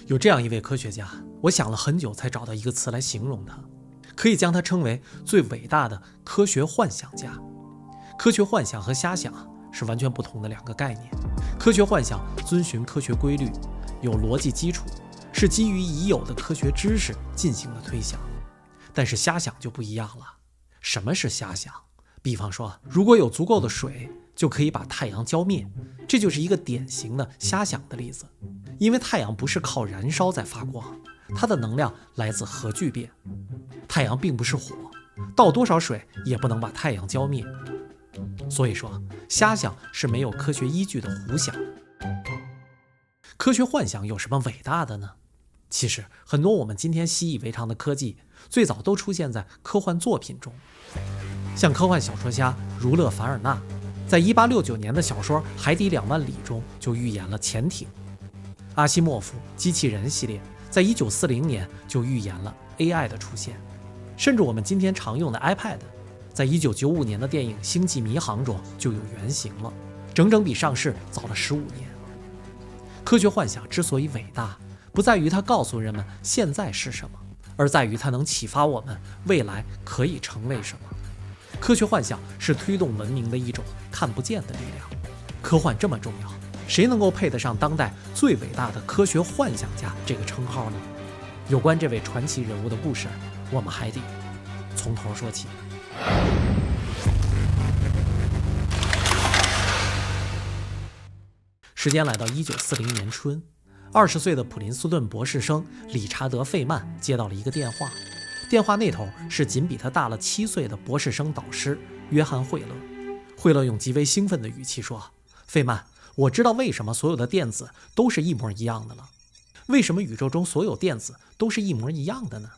有这样一位科学家，我想了很久才找到一个词来形容他，可以将他称为最伟大的科学幻想家。科学幻想和瞎想是完全不同的两个概念。科学幻想遵循科学规律，有逻辑基础，是基于已有的科学知识进行了推想。但是瞎想就不一样了。什么是瞎想？比方说，如果有足够的水，就可以把太阳浇灭，这就是一个典型的瞎想的例子。因为太阳不是靠燃烧在发光，它的能量来自核聚变。太阳并不是火，倒多少水也不能把太阳浇灭。所以说，瞎想是没有科学依据的胡想。科学幻想有什么伟大的呢？其实很多我们今天习以为常的科技，最早都出现在科幻作品中。像科幻小说家儒勒·凡尔纳，在1869年的小说《海底2万里》中就预言了潜艇。阿西莫夫机器人系列在1940年就预言了 AI 的出现。甚至我们今天常用的 iPad， 在1995年的电影《星际迷航》中就有原型了，整整比上市早了15年。科学幻想之所以伟大，不在于它告诉人们现在是什么，而在于它能启发我们未来可以成为什么。科学幻想是推动文明的一种看不见的力量。科幻这么重要，谁能够配得上当代最伟大的科学幻想家这个称号呢？有关这位传奇人物的故事，我们还得从头说起。时间来到1940年春，20岁的普林斯顿博士生理查德·费曼接到了一个电话，电话那头是仅比他大了7岁的博士生导师约翰·惠勒。惠勒用极为兴奋的语气说：“费曼，我知道为什么所有的电子都是一模一样的了。为什么宇宙中所有电子都是一模一样的呢？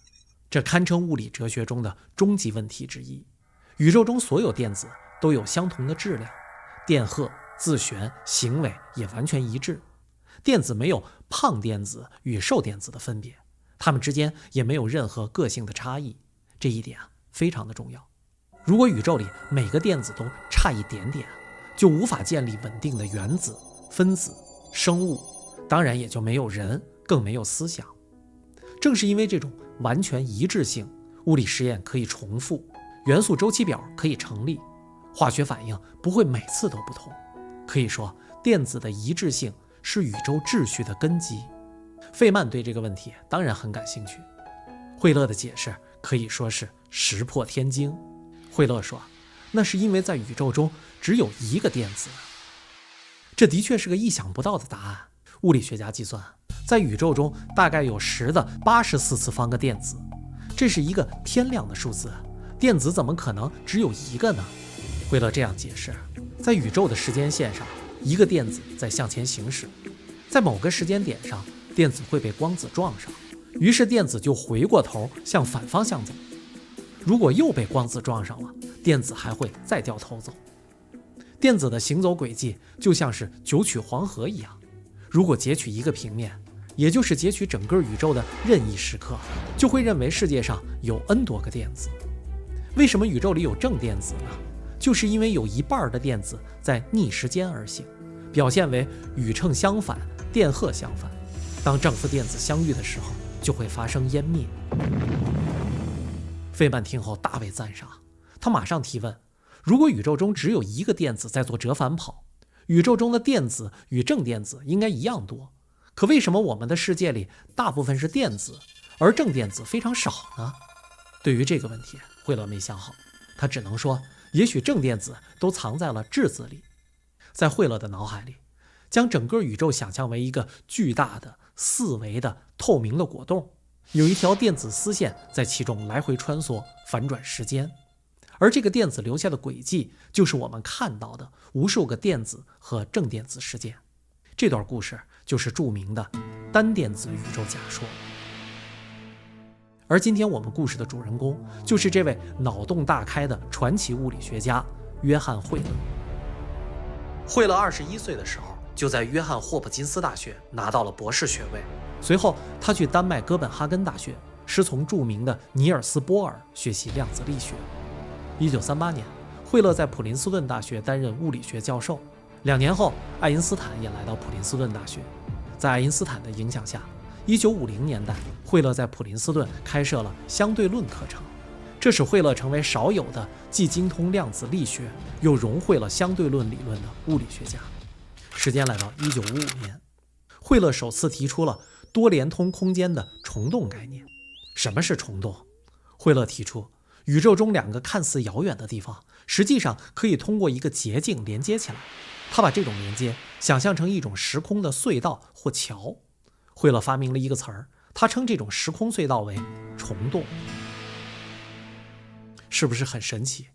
这堪称物理哲学中的终极问题之一。宇宙中所有电子都有相同的质量，电荷、自旋、行为也完全一致。电子没有胖电子与瘦电子的分别，它们之间也没有任何个性的差异。这一点非常的重要。如果宇宙里每个电子都差一点点，就无法建立稳定的原子、分子、生物，当然也就没有人，更没有思想。正是因为这种完全一致性，物理实验可以重复，元素周期表可以成立，化学反应不会每次都不同。可以说，电子的一致性是宇宙秩序的根基。费曼对这个问题当然很感兴趣。惠勒的解释可以说是石破天惊。惠勒说，那是因为在宇宙中只有一个电子。这的确是个意想不到的答案。物理学家计算，在宇宙中大概有10的84次方个电子，这是一个天量的数字，电子怎么可能只有一个呢？惠勒这样解释，在宇宙的时间线上，一个电子在向前行驶，在某个时间点上，电子会被光子撞上，于是电子就回过头向反方向走。如果又被光子撞上了，电子还会再掉头走。电子的行走轨迹就像是九曲黄河一样，如果截取一个平面，也就是截取整个宇宙的任意时刻，就会认为世界上有 n 多个电子。为什么宇宙里有正电子呢？就是因为有一半的电子在逆时间而行，表现为宇称相反，电荷相反。当正负电子相遇的时候，就会发生湮灭。费曼听后大为赞赏，他马上提问：如果宇宙中只有一个电子在做折返跑，宇宙中的电子与正电子应该一样多，可为什么我们的世界里大部分是电子，而正电子非常少呢？对于这个问题，惠勒没想好，他只能说，也许正电子都藏在了质子里。在惠勒的脑海里，将整个宇宙想象为一个巨大的4维的透明的果冻，有一条电子丝线在其中来回穿梭，反转时间。而这个电子留下的轨迹，就是我们看到的无数个电子和正电子事件。这段故事就是著名的单电子宇宙假说。而今天我们故事的主人公，就是这位脑洞大开的传奇物理学家约翰·惠勒。惠勒21岁的时候，就在约翰霍普金斯大学拿到了博士学位。随后，他去丹麦哥本哈根大学师从著名的尼尔斯·波尔学习量子力学。1938年，惠勒在普林斯顿大学担任物理学教授。2年后，爱因斯坦也来到普林斯顿大学。在爱因斯坦的影响下1950年代，惠勒在普林斯顿开设了相对论课程，这使惠勒成为少有的既精通量子力学又融会了相对论理论的物理学家。时间来到1955年，惠勒首次提出了多连通空间的虫洞概念。什么是虫洞？惠勒提出，宇宙中两个看似遥远的地方，实际上可以通过一个捷径连接起来。他把这种连接想象成一种时空的隧道或桥。惠勒发明了一个词儿，他称这种时空隧道为虫洞。是不是很神奇？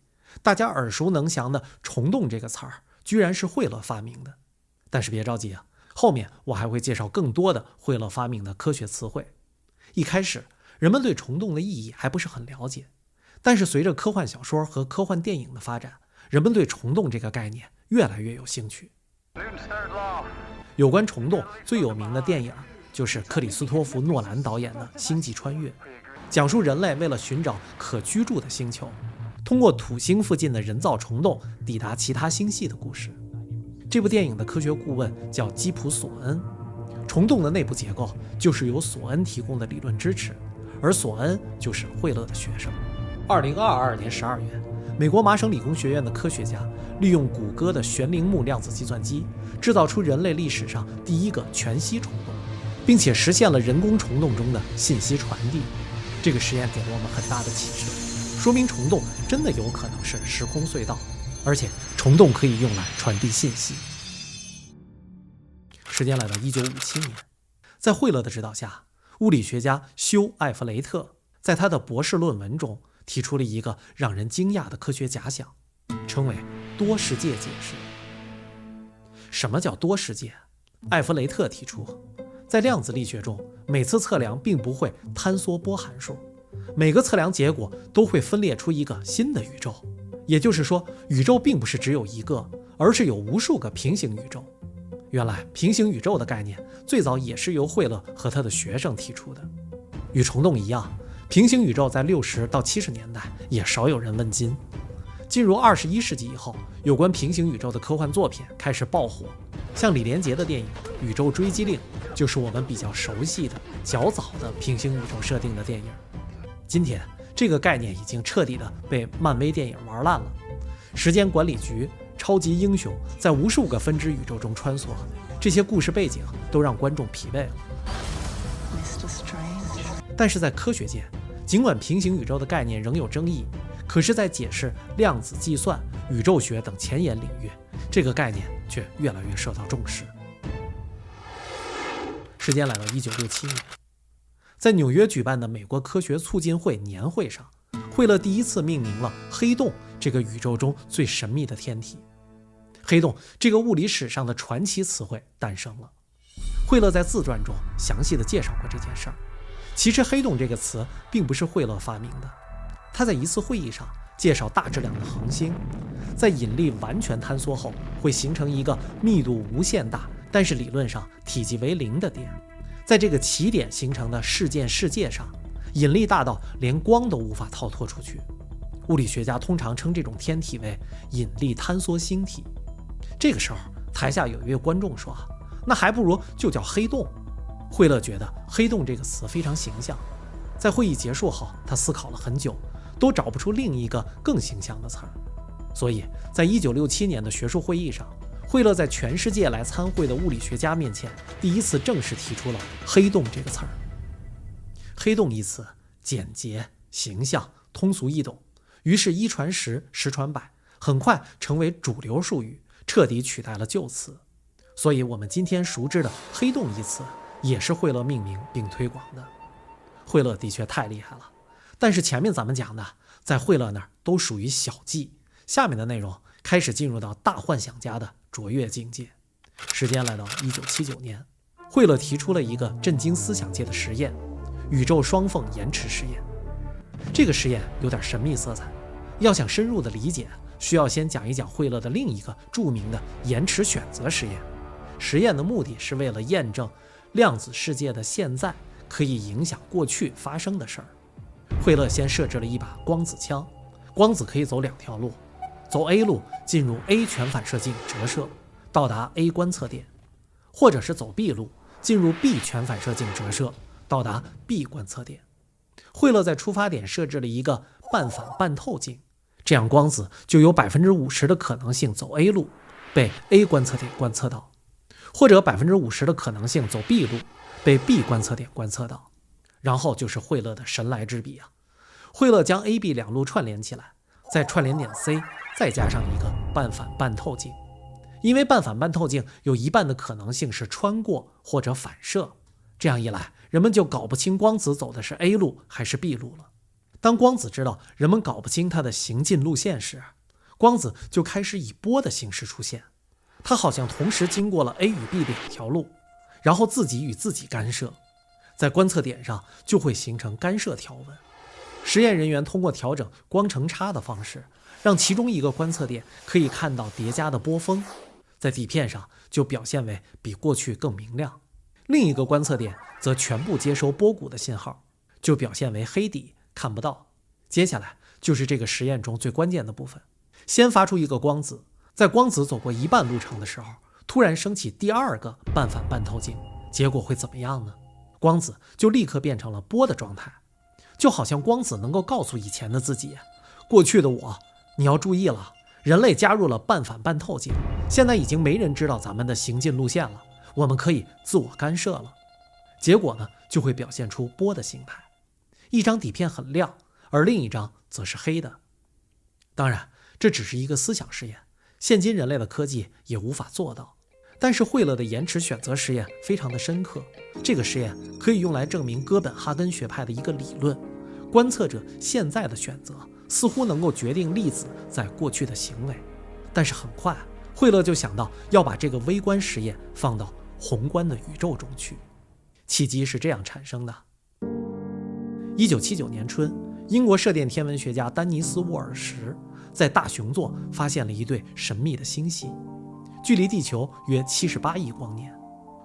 大家耳熟能详的虫洞这个词儿，居然是惠勒发明的。但是别着急啊，后面我还会介绍更多的惠勒发明的科学词汇。一开始，人们对虫洞的意义还不是很了解，但是随着科幻小说和科幻电影的发展，人们对虫洞这个概念越来越有兴趣。有关虫洞最有名的电影就是克里斯托弗·诺兰导演的《星际穿越》，讲述人类为了寻找可居住的星球，通过土星附近的人造虫洞抵达其他星系的故事。这部电影的科学顾问叫基普·索恩，虫洞的内部结构就是由索恩提供的理论支持，而索恩就是惠勒的学生。2022年12月，美国麻省理工学院的科学家利用谷歌的玄铃木量子计算机，制造出人类历史上第一个全息虫洞，并且实现了人工虫洞中的信息传递。这个实验给了我们很大的启示，说明虫洞真的有可能是时空隧道，而且虫洞可以用来传递信息。时间来到1957年，在惠勒的指导下，物理学家休·艾弗雷特在他的博士论文中提出了一个让人惊讶的科学假想，称为多世界解释。什么叫多世界？艾弗雷特提出，在量子力学中，每次测量并不会坍缩波函数，每个测量结果都会分裂出一个新的宇宙。也就是说，宇宙并不是只有一个，而是有无数个平行宇宙。原来平行宇宙的概念最早也是由惠勒和他的学生提出的。与虫洞一样，平行宇宙在60到70年代也少有人问津。进入21世纪以后，有关平行宇宙的科幻作品开始爆火，像李连杰的电影《宇宙追击令》就是我们比较熟悉的较早的平行宇宙设定的电影。今天这个概念已经彻底的被漫威电影玩烂了，时间管理局、超级英雄在无数个分支宇宙中穿梭，这些故事背景都让观众疲惫了。但是在科学界，尽管平行宇宙的概念仍有争议，可是在解释量子计算、宇宙学等前沿领域，这个概念却越来越受到重视。时间来到1967年，在纽约举办的美国科学促进会年会上，惠勒第一次命名了黑洞这个宇宙中最神秘的天体。黑洞这个物理史上的传奇词汇诞生了。惠勒在自传中详细的介绍过这件事儿。其实黑洞这个词并不是惠勒发明的，他在一次会议上介绍大质量的恒星，在引力完全坍缩后会形成一个密度无限大，但是理论上体积为0的点。在这个起点形成的事件世界上，引力大到连光都无法逃脱出去。物理学家通常称这种天体为引力坍缩星体。这个时候，台下有一位观众说，那还不如就叫黑洞。惠勒觉得黑洞这个词非常形象。在会议结束后，他思考了很久，都找不出另一个更形象的词儿。所以在1967年的学术会议上，惠勒在全世界来参会的物理学家面前，第一次正式提出了黑洞这个词儿。黑洞一词简洁、形象、通俗易懂，于是一传十，十传百，很快成为主流术语，彻底取代了旧词。所以我们今天熟知的黑洞一词也是惠勒命名并推广的。惠勒的确太厉害了，但是前面咱们讲的在惠勒那儿都属于小技，下面的内容开始进入到大幻想家的卓越境界。时间来到1979年，惠勒提出了一个震惊思想界的实验——宇宙双缝延迟实验。这个实验有点神秘色彩，要想深入的理解，需要先讲一讲惠勒的另一个著名的延迟选择实验。实验的目的是为了验证量子世界的现在可以影响过去发生的事儿。惠勒先设置了一把光子枪，光子可以走2条路，走 A 路进入 A 全反射镜折射，到达 A 观测点，或者是走 B 路，进入 B 全反射镜折射，到达 B 观测点。惠勒在出发点设置了一个半反半透镜，这样光子就有 50% 的可能性走 A 路，被 A 观测点观测到，或者 50% 的可能性走 B 路，被 B 观测点观测到。然后就是惠勒的神来之笔啊！惠勒将 A、B 两路串联起来，在串联点 C 再加上一个半反半透镜。因为半反半透镜有一半的可能性是穿过或者反射，这样一来，人们就搞不清光子走的是 A 路还是 B 路了。当光子知道人们搞不清它的行进路线时，光子就开始以波的形式出现，它好像同时经过了 A 与 B 两条路，然后自己与自己干涉，在观测点上就会形成干涉条纹。实验人员通过调整光程差的方式，让其中一个观测点可以看到叠加的波峰，在底片上就表现为比过去更明亮，另一个观测点则全部接收波谷的信号，就表现为黑底，看不到。接下来就是这个实验中最关键的部分，先发出一个光子，在光子走过一半路程的时候，突然升起第二个半反半透镜，结果会怎么样呢？光子就立刻变成了波的状态，就好像光子能够告诉以前的自己，过去的我，你要注意了，人类加入了半反半透镜，现在已经没人知道咱们的行进路线了，我们可以自我干涉了。结果呢，就会表现出波的形态，一张底片很亮，而另一张则是黑的。当然，这只是一个思想实验，现今人类的科技也无法做到。但是惠勒的延迟选择实验非常的深刻，这个实验可以用来证明哥本哈根学派的一个理论：观测者现在的选择似乎能够决定粒子在过去的行为。但是很快，惠勒就想到要把这个微观实验放到宏观的宇宙中去。契机是这样产生的：1979年春，英国射电天文学家丹尼斯·沃尔什在大熊座发现了一对神秘的星系，距离地球约78亿光年。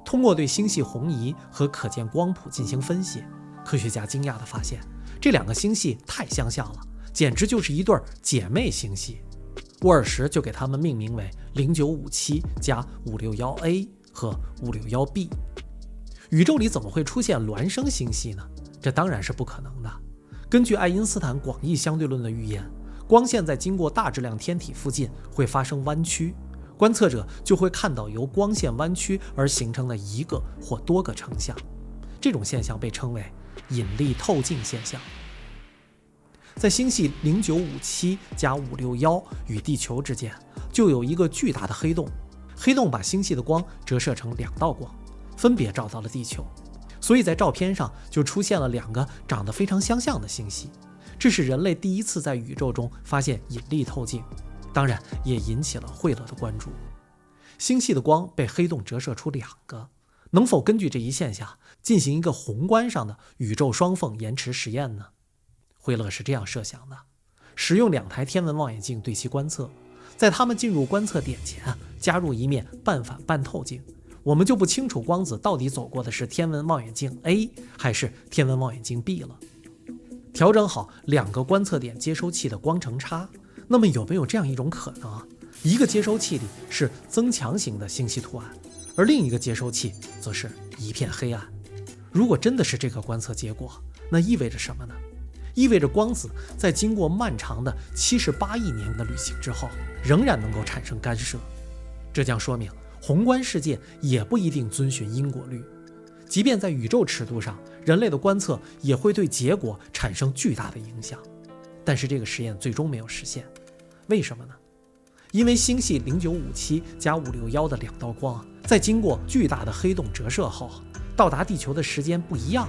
通过对星系红移和可见光谱进行分析，科学家惊讶地发现，这两个星系太相像了，简直就是一对姐妹星系。沃尔什就给它们命名为0957加561A 和561B。宇宙里怎么会出现孪生星系呢？这当然是不可能的。根据爱因斯坦广义相对论的预言，光线在经过大质量天体附近会发生弯曲，观测者就会看到由光线弯曲而形成的一个或多个成像。这种现象被称为引力透镜现象。在星系0957加561与地球之间，就有一个巨大的黑洞，黑洞把星系的光折射成两道光，分别照到了地球，所以在照片上就出现了两个长得非常相像的星系。这是人类第一次在宇宙中发现引力透镜，当然也引起了惠勒的关注。星系的光被黑洞折射出两个，能否根据这一现象进行一个宏观上的宇宙双缝延迟实验呢？惠勒是这样设想的：使用2台天文望远镜对其观测，在它们进入观测点前加入一面半反半透镜，我们就不清楚光子到底走过的是天文望远镜 A 还是天文望远镜 B 了。调整好2个观测点接收器的光程差，那么有没有这样一种可能啊？一个接收器里是增强型的星系图案，而另一个接收器则是一片黑暗。如果真的是这个观测结果，那意味着什么呢？意味着光子在经过漫长的78亿年的旅行之后，仍然能够产生干涉。这将说明宏观世界也不一定遵循因果律，即便在宇宙尺度上，人类的观测也会对结果产生巨大的影响。但是这个实验最终没有实现，为什么呢？因为星系0957加561的2道光在经过巨大的黑洞折射后，到达地球的时间不一样。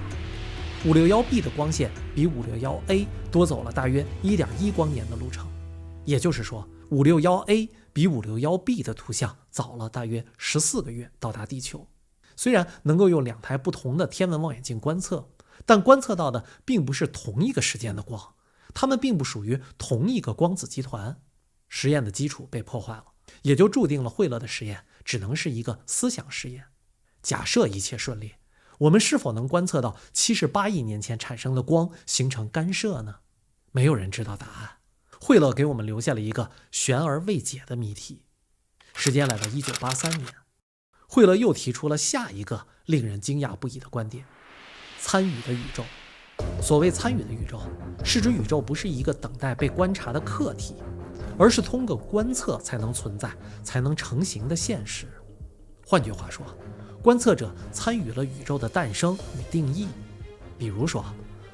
561B 的光线比561A 多走了大约 1.1 光年的路程，也就是说 561A 比561B 的图像早了大约14个月到达地球。虽然能够用2台不同的天文望远镜观测，但观测到的并不是同一个时间的光，它们并不属于同一个光子集团。实验的基础被破坏了，也就注定了惠勒的实验只能是一个思想实验。假设一切顺利，我们是否能观测到78亿年前产生的光形成干涉呢？没有人知道答案。惠勒给我们留下了一个悬而未解的谜题。时间来到1983年，惠勒又提出了下一个令人惊讶不已的观点：参与的宇宙。所谓参与的宇宙，是指宇宙不是一个等待被观察的客体，而是通过观测才能存在、才能成型的现实。换句话说，观测者参与了宇宙的诞生与定义。比如说，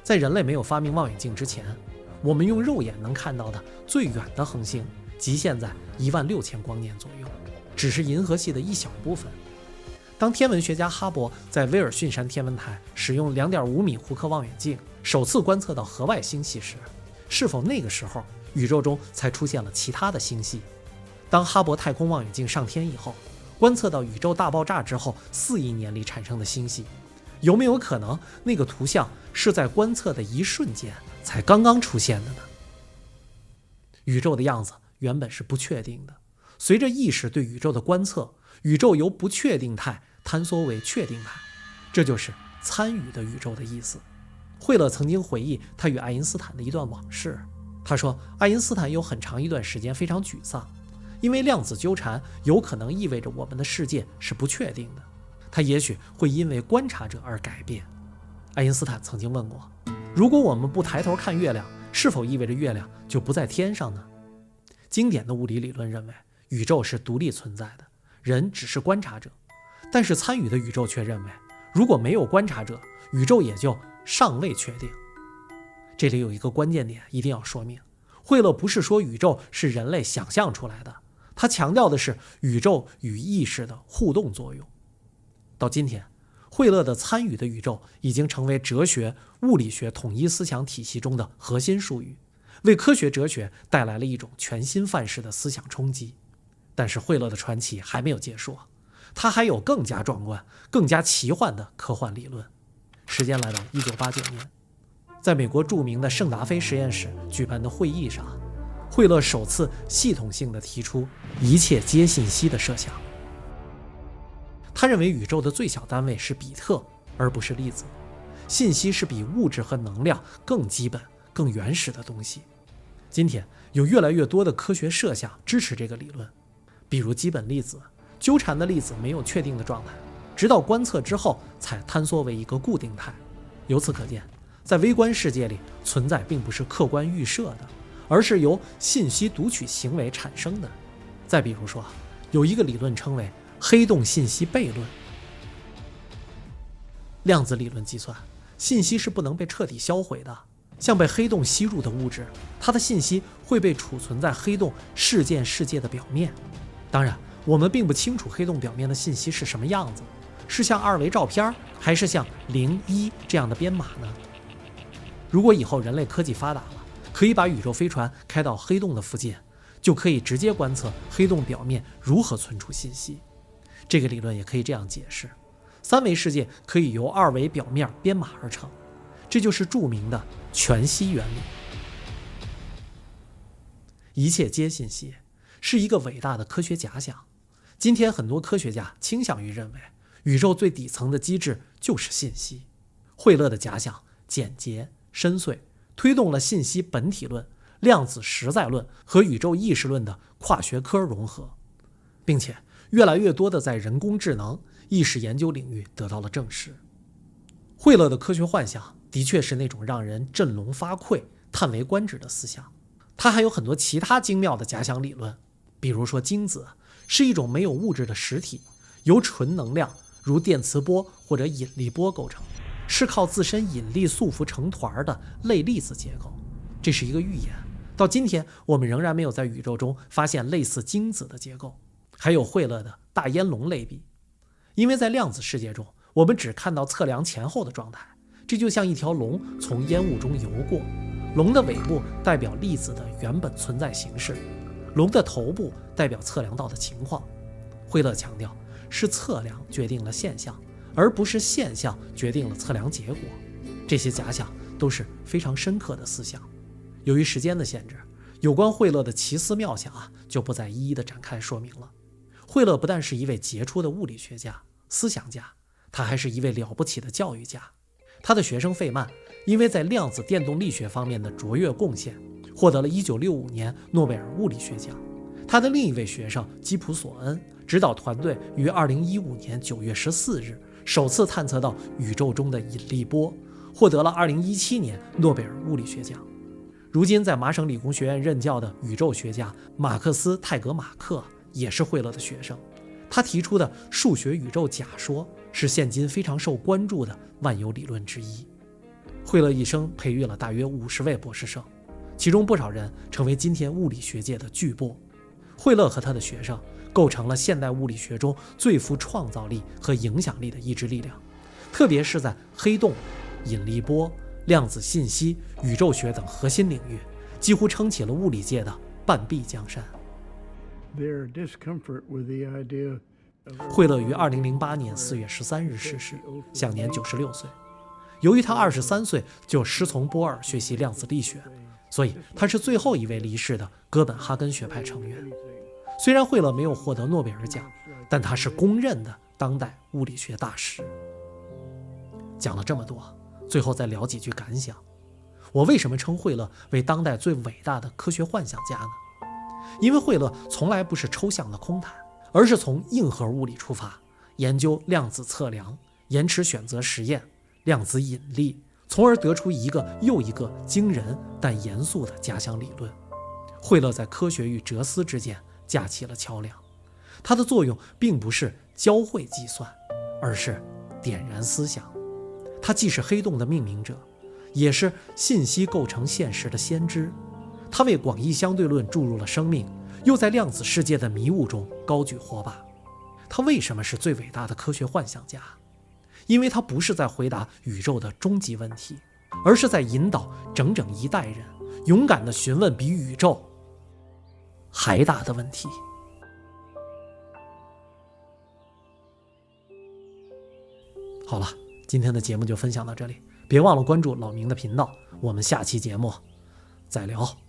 在人类没有发明望远镜之前，我们用肉眼能看到的最远的恒星极限在16000光年左右，只是银河系的一小部分。当天文学家哈勃在威尔逊山天文台使用2.5米胡克望远镜首次观测到河外星系时，是否那个时候宇宙中才出现了其他的星系？当哈勃太空望远镜上天以后，观测到宇宙大爆炸之后4亿年里产生的星系，有没有可能那个图像是在观测的一瞬间才刚刚出现的呢？宇宙的样子原本是不确定的，随着意识对宇宙的观测，宇宙由不确定态坍缩为确定态，这就是参与的宇宙的意思。惠勒曾经回忆他与爱因斯坦的一段往事，他说爱因斯坦有很长一段时间非常沮丧，因为量子纠缠有可能意味着我们的世界是不确定的，它也许会因为观察者而改变。爱因斯坦曾经问过，如果我们不抬头看月亮，是否意味着月亮就不在天上呢？经典的物理理论认为宇宙是独立存在的，人只是观察者，但是参与的宇宙却认为，如果没有观察者，宇宙也就尚未确定。这里有一个关键点一定要说明，惠勒不是说宇宙是人类想象出来的，他强调的是宇宙与意识的互动作用。到今天，惠勒的参与的宇宙已经成为哲学、物理学统一思想体系中的核心术语，为科学哲学带来了一种全新范式的思想冲击。但是惠勒的传奇还没有结束，他还有更加壮观、更加奇幻的科幻理论。时间来到1989年，在美国著名的圣达菲实验室举办的会议上，惠勒首次系统性地提出一切皆信息的设想。他认为宇宙的最小单位是比特，而不是粒子。信息是比物质和能量更基本、更原始的东西。今天有越来越多的科学设想支持这个理论，比如基本粒子，纠缠的粒子没有确定的状态，直到观测之后才坍缩为一个固定态。由此可见，在微观世界里，存在并不是客观预设的，而是由信息读取行为产生的。再比如说，有一个理论称为黑洞信息悖论。量子理论计算，信息是不能被彻底销毁的，像被黑洞吸入的物质，它的信息会被储存在黑洞事件世界的表面。当然，我们并不清楚黑洞表面的信息是什么样子，是像2维照片，还是像0、1这样的编码呢？如果以后人类科技发达了，可以把宇宙飞船开到黑洞的附近，就可以直接观测黑洞表面如何存储信息。这个理论也可以这样解释：3维世界可以由2维表面编码而成，这就是著名的全息原理。一切皆信息是一个伟大的科学假想。今天很多科学家倾向于认为，宇宙最底层的机制就是信息。惠勒的假想简洁深邃，推动了信息本体论、量子实在论和宇宙意识论的跨学科融合，并且越来越多的在人工智能、意识研究领域得到了证实。惠勒的科学幻想的确是那种让人振聋发聩、叹为观止的思想。他还有很多其他精妙的假想理论，比如说精子是一种没有物质的实体，由纯能量如电磁波或者引力波构成，是靠自身引力束缚成团的类粒子结构。这是一个预言，到今天我们仍然没有在宇宙中发现类似精子的结构。还有惠勒的大烟龙类比，因为在量子世界中，我们只看到测量前后的状态，这就像一条龙从烟雾中游过，龙的尾部代表粒子的原本存在形式，龙的头部代表测量到的情况。惠勒强调，是测量决定了现象，而不是现象决定了测量结果。这些假想都是非常深刻的思想。由于时间的限制，有关惠勒的奇思妙想就不再一一的展开说明了。惠勒不但是一位杰出的物理学家、思想家，他还是一位了不起的教育家。他的学生费曼因为在量子电动力学方面的卓越贡献，获得了1965年诺贝尔物理学奖。他的另一位学生基普索恩指导团队于2015年9月14日首次探测到宇宙中的引力波，获得了2017年诺贝尔物理学奖。如今在麻省理工学院任教的宇宙学家马克思·泰格马克也是惠勒的学生。他提出的数学宇宙假说是现今非常受关注的万有理论之一。惠勒一生培育了大约50位博士生，其中不少人成为今天物理学界的巨擘。惠勒和他的学生构成了现代物理学中最富创造力和影响力的一支力量，特别是在黑洞、引力波、量子信息、宇宙学等核心领域，几乎撑起了物理界的半壁江山。惠勒于2008年4月13日逝世，享年96岁。由于他23岁就师从波尔学习量子力学，所以他是最后一位离世的哥本哈根学派成员。虽然惠勒没有获得诺贝尔奖，但他是公认的当代物理学大师。讲了这么多，最后再聊几句感想。我为什么称惠勒为当代最伟大的科学幻想家呢？因为惠勒从来不是抽象的空谈，而是从硬核物理出发，研究量子测量、延迟选择实验、量子引力，从而得出一个又一个惊人但严肃的假想理论。惠勒在科学与哲思之间架起了桥梁，它的作用并不是教会计算，而是点燃思想。他既是黑洞的命名者，也是信息构成现实的先知。他为广义相对论注入了生命，又在量子世界的迷雾中高举火把。他为什么是最伟大的科学幻想家？因为他不是在回答宇宙的终极问题，而是在引导整整一代人勇敢地询问比宇宙还大的问题。好了，今天的节目就分享到这里，别忘了关注老明的频道，我们下期节目再聊。